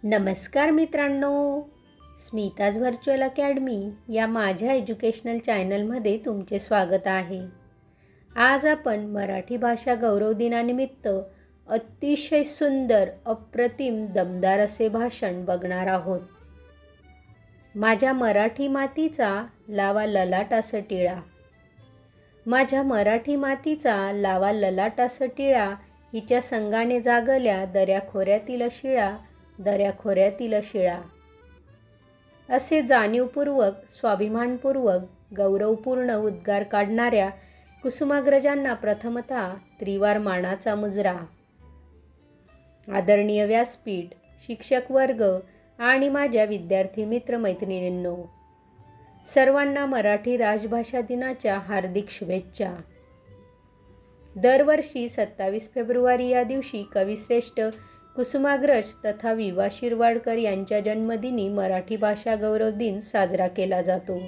नमस्कार मित्रांनो, Smita's virtual academy या माझ्या एज्युकेशनल चॅनलमध्ये तुमचे स्वागत आहे। आज आपण मराठी भाषा गौरव दिनानिमित्त अतिशय सुंदर, अप्रतिम, दमदार असे भाषण बघणार आहोत। माझ्या मराठी मातीचा लावा ललाटास टिळा, माझ्या मराठी मातीचा लावा ललाटास टिळा, हिच्या संगाने जागल्या दऱ्याखोऱ्यातील शिळा, दऱ्याखोऱ्यातील शिळा। असे जाणीवपूर्वक, स्वाभिमानपूर्वक, गौरवपूर्ण उद्गार काढणाऱ्या कुसुमाग्रजांना प्रथमतः त्रिवार मानाचा मुजरा। आदरणीय व्यासपीठ, शिक्षक वर्ग आणि माझ्या विद्यार्थी मित्र मैत्रिणींनो, सर्वांना मराठी राजभाषा दिनाच्या हार्दिक शुभेच्छा। दरवर्षी 27 फेब्रुवारी या दिवशी कविश्रेष्ठ कुसुमाग्रज तथा वि.वा. शिरवाडकर यांच्या जन्मदिनी मराठी भाषा गौरव दिन साजरा केला जातो।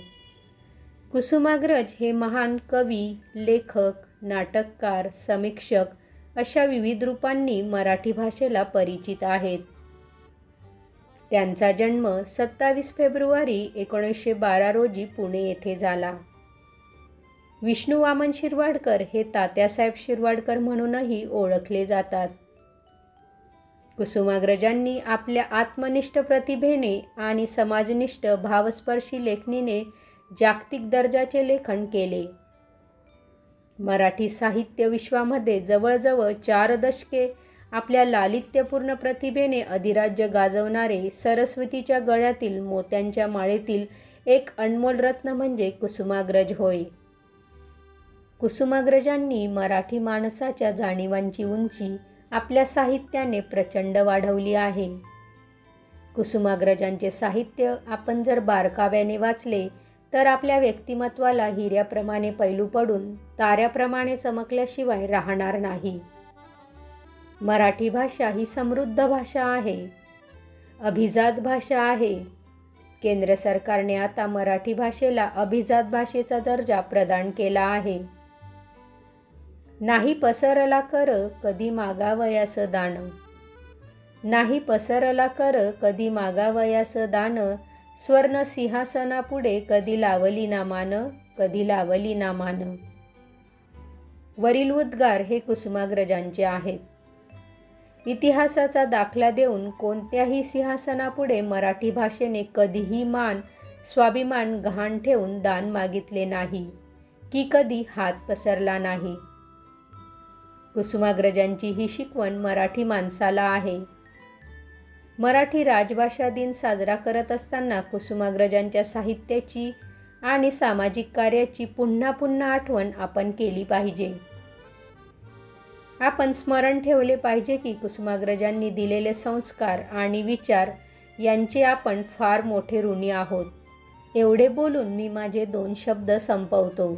कुसुमाग्रज हे महान कवी, लेखक, नाटककार, समीक्षक अशा विविध रूपांनी मराठी भाषेला परिचित आहेत। त्यांचा जन्म 27 फेब्रुवारी 1912 रोजी पुणे येथे झाला। विष्णू वामन शिरवाडकर हे तात्यासाहेब शिरवाडकर म्हणूनही ओळखले जातात। कुसुमाग्रजांनी आपल्या आत्मनिष्ठ प्रतिभेने आणि समाजनिष्ठ भावस्पर्शी लेखणीने जागतिक दर्जाचे लेखन केले। मराठी साहित्य विश्वामध्ये जवळजवळ 4 दशके आपल्या लालित्यपूर्ण प्रतिभेने अधिराज्य गाजवणारे सरस्वतीच्या गळ्यातील मोत्यांच्या माळेतील एक अनमोल रत्न म्हणजे कुसुमाग्रज होय। कुसुमाग्रजांनी मराठी माणसाच्या जाणीवांची उंची आपल्या साहित्याने प्रचंड वाढवली आहे। कुसुमाग्रजांचे साहित्य आपण जर बारकाव्याने वाचले तर आपल्या व्यक्तिमत्वाला हिऱ्याप्रमाणे पैलू पडून ताऱ्याप्रमाणे चमकल्याशिवाय राहणार नाही। मराठी भाषा ही समृद्ध भाषा आहे, अभिजात भाषा आहे। केंद्र सरकारने आता मराठी भाषेला अभिजात भाषेचा दर्जा प्रदान केला आहे। नाही पसरला कर कधी मागावयास दान, नाही पसरला कर कधी मागावयास दान, स्वर्ण सिंहासनापुढे कधी लावली ना मान, कधी लावली ना मान। वरील उद्गार हे कुसुमाग्रजांचे आहेत। इतिहासाचा दाखला देऊन कोणत्याही सिंहासनापुढे मराठी भाषेने कधीही मान, स्वाभिमान गहाण ठेवून दान मागितले नाही की कधी हात पसरला नाही। कुसुमाग्रजांची ही शिकवण मराठी माणसाला आहे। मराठी राजभाषा दिन साजरा करत असताना कुसुमाग्रजांच्या साहित्याची आणि सामाजिक कार्याची पुन्हा पुन्हा आठवण आपण केली पाहिजे। आपण स्मरण ठेवले पाहिजे की कुसुमाग्रजांनी दिलेले संस्कार आणि विचार यांचे आपण फार मोठे ऋणी आहोत। एवढे बोलून मी माझे 2 शब्द संपवतो।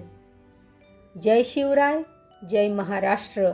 जय शिवराय, जय महाराष्ट्र।